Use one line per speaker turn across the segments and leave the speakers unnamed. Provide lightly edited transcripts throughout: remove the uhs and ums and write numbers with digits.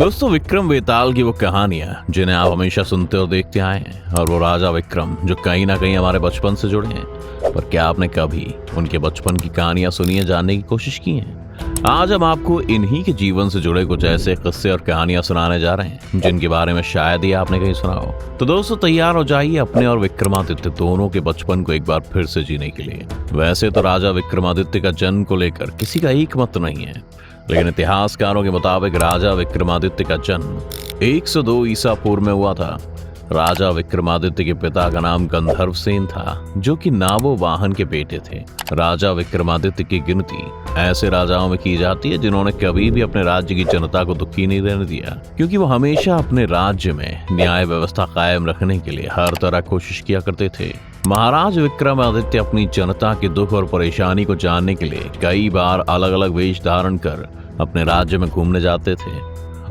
दोस्तों, विक्रम बेताल की वो कहानियां जिन्हें आप हमेशा सुनते और देखते आए हैं, और वो राजा विक्रम जो कहीं ना कहीं हमारे बचपन से जुड़े हैं, पर क्या आपने कभी उनके बचपन की कहानियां सुनी है, जानने की कोशिश की है? आज हम आपको इन्हीं के जीवन से जुड़े कुछ ऐसे किस्से और कहानियां सुनाने जा रहे हैं जिनके बारे में शायद ही आपने कहीं सुना हो। तो दोस्तों, तैयार हो जाइए अपने और विक्रमादित्य दोनों के बचपन को एक बार फिर से जीने के लिए। वैसे तो राजा विक्रमादित्य का जन्म को लेकर किसी का एक मत नहीं है, लेकिन इतिहासकारों के मुताबिक राजा विक्रमादित्य का जन्म 102 ईसा पूर्व में हुआ था। राजा विक्रमादित्य के पिता का नाम गंधर्व सेन था, जो कि नावो वाहन के बेटे थे। राजा विक्रमादित्य की गिनती ऐसे राजाओं में की जाती है जिन्होंने कभी भी अपने राज्य की जनता को दुखी नहीं रहने दिया, क्योंकि वो हमेशा अपने राज्य में न्याय व्यवस्था कायम रखने के लिए हर तरह कोशिश किया करते थे। महाराज विक्रमादित्य अपनी जनता के दुख और परेशानी को जानने के लिए कई बार अलग अलग वेश धारण कर अपने राज्य में घूमने जाते थे।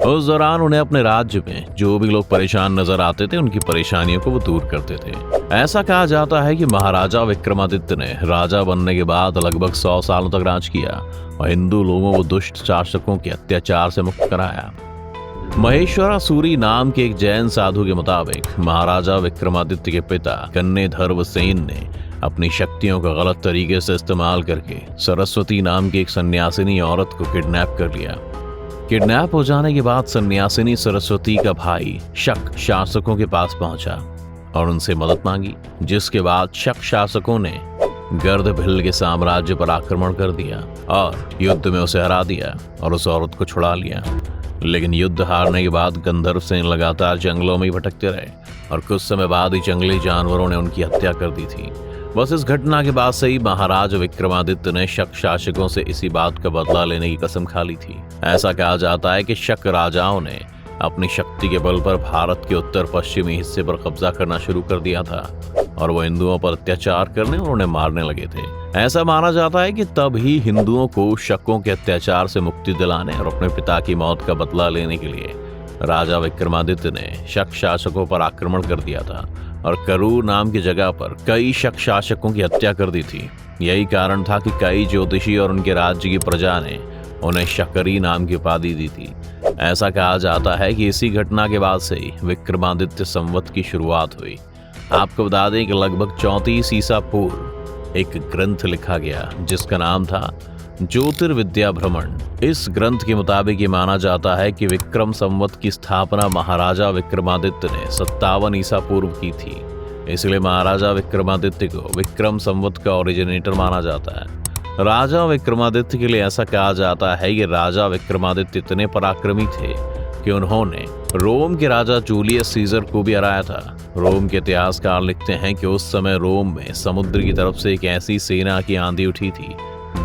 उस दौरान उन्हें अपने राज्य में जो भी लोग परेशान नजर आते थे, उनकी परेशानियों को वो दूर करते थे। ऐसा कहा जाता है कि महाराजा विक्रमादित्य ने राजा बनने के बाद लगभग 100 सालों तक राज किया और हिंदू लोगों को दुष्ट शासकों के अत्याचार से मुक्त कराया। महेश्वरासुरी नाम के एक जैन साधु के मुताबिक महाराजा विक्रमादित्य के पिता कन्नेधर्व सेन ने अपनी शक्तियों का गलत तरीके से इस्तेमाल करके सरस्वती नाम की एक सन्यासिनी औरत को किडनैप कर लिया। किडनैप हो जाने के बाद सन्यासिनी सरस्वती का भाई शक शासकों के पास पहुंचा और उनसे मदद मांगी, जिसके बाद शक शासकों ने गर्दभिल के साम्राज्य पर आक्रमण कर दिया और युद्ध में उसे हरा दिया और उस औरत को छुड़ा लिया। लेकिन युद्ध हारने के बाद गंधर्व सेन लगातार जंगलों में ही भटकते रहे और कुछ समय बाद ही जंगली जानवरों ने उनकी हत्या कर दी थी। बस इस घटना के बाद से ही महाराज विक्रमादित्य ने शक शासकों से इसी बात का बदला लेने की कसम खा ली थी। ऐसा कहा जाता है कि शक राजाओं ने अपनी शक्ति के बल पर भारत के उत्तर पश्चिमी हिस्से पर कब्जा करना शुरू कर दिया था और वो हिंदुओं पर अत्याचार करने और उन्हें मारने लगे थे। ऐसा माना जाता है कि तब ही हिंदुओं को शकों के अत्याचार से मुक्ति दिलाने और अपने पिता की मौत का बदला लेने के लिए राजा विक्रमादित्य ने शक शासकों पर आक्रमण कर दिया था और करूर नाम की जगह पर कई शक शासकों की हत्या कर दी थी। यही कारण था कि कई ज्योतिषी और उनके राज्य की प्रजा ने उन्हें शकरी नाम की उपाधि दी थी। ऐसा कहा जाता है कि इसी घटना के बाद से ही विक्रमादित्य संवत की शुरुआत हुई। आपको बता दें कि लगभग 34 ईसा पूर्व एक ग्रंथ लिखा गया जिसका नाम था ज्योतिर्विद्या भ्रमण। इस ग्रंथ के मुताबिक ये माना जाता है कि विक्रम संवत की स्थापना महाराजा विक्रमादित्य ने 57 ईसा पूर्व की थी। इसलिए महाराजा विक्रमादित्य को विक्रम संवत का ओरिजिनेटर माना जाता है। राजा विक्रमादित्य के लिए ऐसा कहा जाता है कि राजा विक्रमादित्य इतने पराक्रमी थे कि उन्होंने रोम के राजा जूलियस सीजर को भी हराया था। रोम के इतिहासकार लिखते हैं कि उस समय रोम में समुद्र की तरफ से एक ऐसी सेना की आंधी उठी थी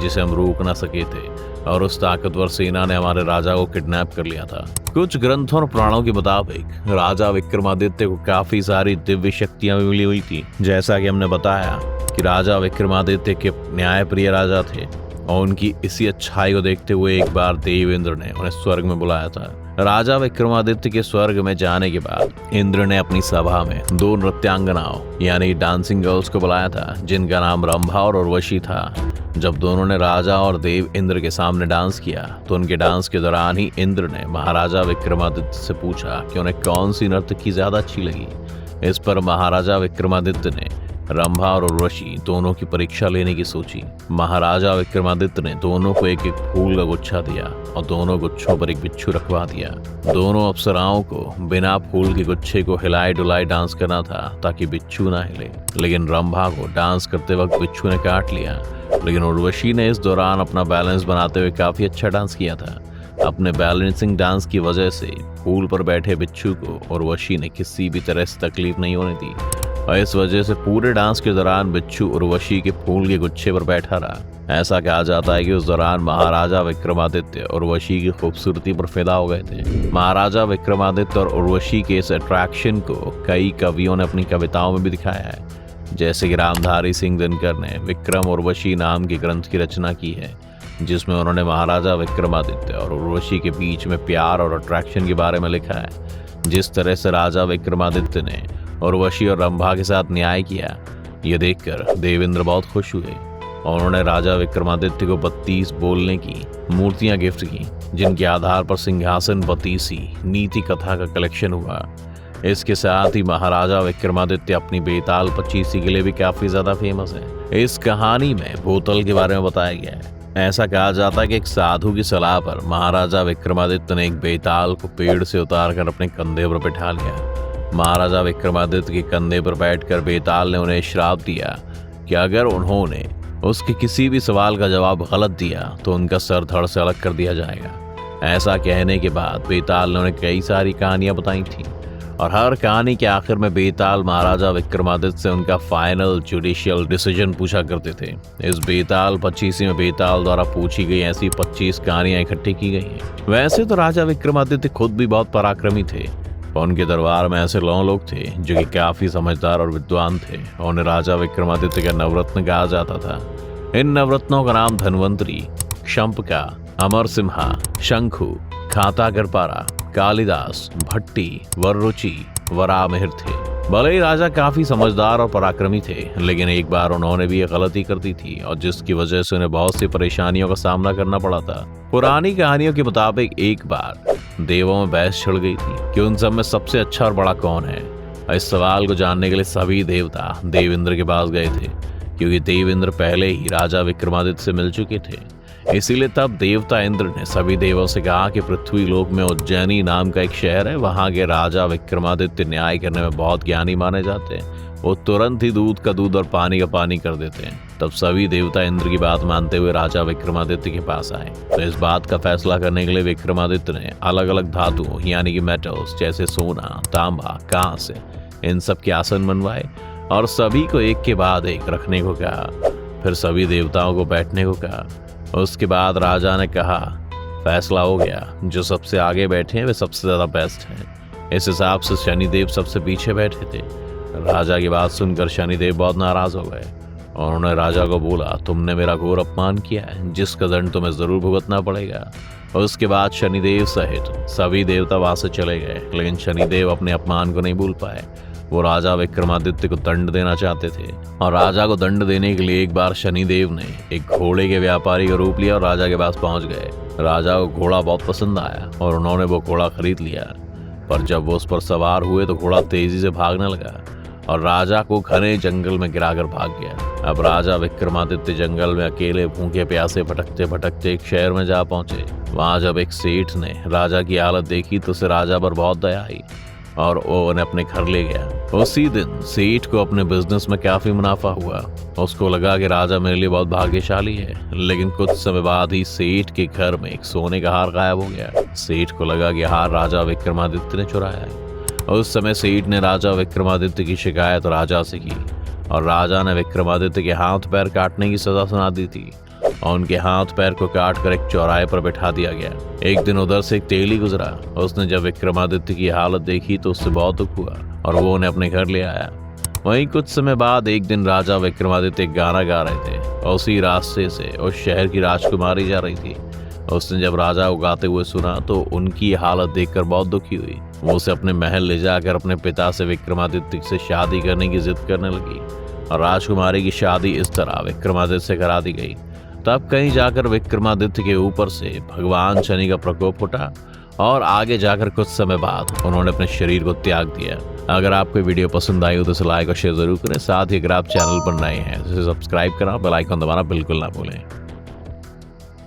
जिसे हम रोक ना सके थे और उस ताकतवर सेना ने हमारे राजा को किडनैप कर लिया था। कुछ ग्रंथों और पुराणों के मुताबिक राजा विक्रमादित्य को काफी सारी दिव्य शक्तियां भी मिली हुई थी। जैसा कि हमने बताया कि राजा विक्रमादित्य के न्यायप्रिय राजा थे और उनकी इसी अच्छाई को देखते हुए एक बार देवेंद्र ने उन्हें स्वर्ग में बुलाया था। राजा विक्रमादित्य के स्वर्ग में जाने के बाद इंद्र ने अपनी सभा में 2 नृत्यांगनाओं यानी डांसिंग गर्ल्स को बुलाया था, जिनका नाम रंभा और उर्वशी था। जब दोनों ने राजा और देव इंद्र के सामने डांस किया तो उनके डांस के दौरान ही इंद्र ने महाराजा विक्रमादित्य से पूछा कि उन्हें कौन सी नर्तकी ज्यादा अच्छी लगी। इस पर महाराजा विक्रमादित्य ने रंभा और उर्वशी दोनों की परीक्षा लेने की सोची। महाराजा विक्रमादित्य ने दोनों को एक एक फूल का गुच्छा दिया और दोनों गुच्छों पर एक बिच्छू रखवा दिया। दोनों अप्सराओं को बिना फूल के गुच्छे को हिलाए डुलाए डांस करना था ताकि बिच्छू ना हिले, लेकिन रंभा को डांस करते वक्त बिच्छू ने काट लिया। लेकिन उर्वशी ने इस दौरान अपना बैलेंस बनाते हुए काफी अच्छा डांस किया था। अपने बैलेंसिंग डांस की वजह से फूल पर बैठे बिच्छू को उर्वशी ने किसी भी तरह से तकलीफ नहीं होने दी और इस वजह से पूरे डांस के दौरान बिच्छू उर्वशी के फूल के गुच्छे पर बैठा रहा। ऐसा कहा जाता है कि उस दौरान महाराजा विक्रमादित्य उर्वशी की खूबसूरती पर फिदा हो गए थे। महाराजा विक्रमादित्य और उर्वशी के इस अट्रैक्शन को कई कवियों ने अपनी कविताओं में भी दिखाया है, जैसे कि रामधारी सिंह दिनकर ने विक्रम उर्वशी नाम के ग्रंथ की रचना की है, जिसमें उन्होंने महाराजा विक्रमादित्य और उर्वशी के बीच में प्यार और अट्रैक्शन के बारे में लिखा है। जिस तरह से राजा विक्रमादित्य ने उर्वशी और रंभा के साथ न्याय किया, ये देखकर देवेंद्र बहुत खुश हुए और उन्होंने राजा विक्रमादित्य को 32 बोलने की मूर्तियां गिफ्ट की, जिनके आधार पर सिंहासन बतीसी नीति कथा का कलेक्शन हुआ। इसके साथ ही महाराजा विक्रमादित्य अपनी बेताल पचीसी के लिए भी काफी ज्यादा फेमस है। इस कहानी में बोतल के बारे में बताया गया है। ऐसा कहा जाता है कि एक साधु की सलाह पर महाराजा विक्रमादित्य ने एक बेताल को पेड़ से उतारकर अपने कंधे पर बिठा लिया। महाराजा विक्रमादित्य के कंधे पर बैठकर बेताल ने उन्हें श्राप दिया कि अगर उन्होंने उसके किसी भी सवाल का जवाब गलत दिया तो उनका सर धड़ से अलग कर दिया जाएगा। ऐसा कहने के बाद बेताल ने उन्हें कई सारी कहानियां बताई थी और हर कहानी के आखिर में बेताल महाराजा विक्रमादित्य से उनका फाइनल जुडिशियल डिसीजन पूछा करते थे। इस बेताल पचीसी में बेताल द्वारा पूछी गई ऐसी 25 कहानियां इकट्ठी की गई हैं। वैसे तो राजा विक्रमादित्य खुद भी बहुत पराक्रमी थे। उनके दरबार में ऐसे 9 लोग थे जो कि काफी समझदार और विद्वान थे। उन्हें राजा विक्रमादित्य का नवरत्न कहा जाता था। इन नवरत्नों का नाम धनवंतरी, क्षंपका, अमरसिम्हा, शंखु, खातागरपारा, कालिदास, भट्टी, वररुचि, वरामिहिर थे। भले ही राजा काफी समझदार और पराक्रमी थे, लेकिन एक बार उन्होंने भी एक गलती कर दी थी और जिसकी वजह से उन्हें बहुत सी परेशानियों का सामना करना पड़ा था। पुरानी कहानियों के मुताबिक एक बार देवों में बहस छिड़ गई थी कि उन सब में सबसे अच्छा और बड़ा कौन है। इस सवाल को जानने के लिए सभी देवता देवेंद्र के पास गए थे, क्योंकि देवेंद्र पहले ही राजा विक्रमादित्य से मिल चुके थे। इसीलिए तब देवता इंद्र ने सभी देवों से कहा कि पृथ्वी लोक में उज्जैनी नाम का एक शहर है, वहां के राजा विक्रमादित्य न्याय करने में बहुत ज्ञानी माने जाते हैं। वो तुरंत ही दूध का दूध और पानी का पानी कर देते हैं। तब सभी देवता इंद्र की बात मानते हुए राजा विक्रमादित्य के पास आए। तो इस बात का फैसला करने के लिए विक्रमादित्य ने अलग अलग धातुओं यानी कि मेटल्स जैसे सोना, तांबा, कांस्य, इन सब के आसन बनवाए और सभी को एक के बाद एक रखने को कहा। फिर सभी देवताओं को बैठने को कहा। उसके बाद राजा ने कहा, फैसला हो गया, जो सबसे आगे बैठे हैं वे सबसे ज्यादा बेस्ट हैं। इस हिसाब से शनिदेव सबसे पीछे बैठे थे। राजा की बात सुनकर शनिदेव बहुत नाराज हो गए और उन्होंने राजा को बोला, तुमने मेरा घोर अपमान किया है, जिसका दंड तुम्हें जरूर भुगतना पड़ेगा। उसके बाद शनिदेव सहित सभी देवता वहां से चले गए, लेकिन शनिदेव अपने अपमान को नहीं भूल पाए। वो राजा विक्रमादित्य को दंड देना चाहते थे और राजा को दंड देने के लिए एक बार शनिदेव ने एक घोड़े के व्यापारी का रूप लिया और राजा के पास पहुंच गए। राजा को घोड़ा बहुत पसंद आया और उन्होंने वो घोड़ा खरीद लिया। पर जब वो उस पर सवार हुए तो घोड़ा तेजी से भागने लगा और राजा को घने जंगल में गिराकर भाग गया। अब राजा विक्रमादित्य जंगल में अकेले भूखे प्यासे भटकते भटकते एक शहर में जा पहुंचे। वहां जब एक सेठ ने राजा की हालत देखी तो उसे राजा पर बहुत दया आई और वो उन्हें अपने घर ले गया। उसी दिन सेठ को अपने बिजनेस में काफी मुनाफा हुआ। उसको लगा कि राजा मेरे लिए बहुत भाग्यशाली है, लेकिन कुछ समय बाद ही सेठ के घर में एक सोने का हार गायब हो गया। सेठ को लगा कि हार राजा विक्रमादित्य ने चुराया है। उस समय सेठ ने राजा विक्रमादित्य की शिकायत राजा से की और राजा ने विक्रमादित्य के हाथ पैर काटने की सजा सुना दी थी और उनके हाथ पैर को काट कर एक चौराहे पर बैठा दिया गया। एक दिन उधर से एक तेली गुजरा। उसने जब विक्रमादित्य की हालत देखी तो उससे बहुत दुख हुआ और वो उन्हें अपने घर ले आया। वहीं कुछ समय बाद एक दिन राजा विक्रमादित्य एक गाना गा रहे थे और उसी रास्ते से उस शहर की राजकुमारी जा रही थी। उसने जब राजा को गाते हुए सुना तो उनकी हालत देखकर बहुत दुखी हुई। वो उसे अपने महल ले जाकर अपने पिता से विक्रमादित्य से शादी करने की जिद करने लगी और राजकुमारी की शादी इस तरह विक्रमादित्य से करा दी गई। तब कहीं जाकर विक्रमादित्य के ऊपर से भगवान शनि का प्रकोप उठा और आगे जाकर कुछ समय बाद उन्होंने अपने शरीर को त्याग दिया। अगर आपको वीडियो पसंद आई हो तो इसे लाइक और शेयर जरूर करें। साथ ही अगर आप चैनल पर नए हैं तो इसे सब्सक्राइब करना, बेल आइकन दबाना बिल्कुल ना भूलें।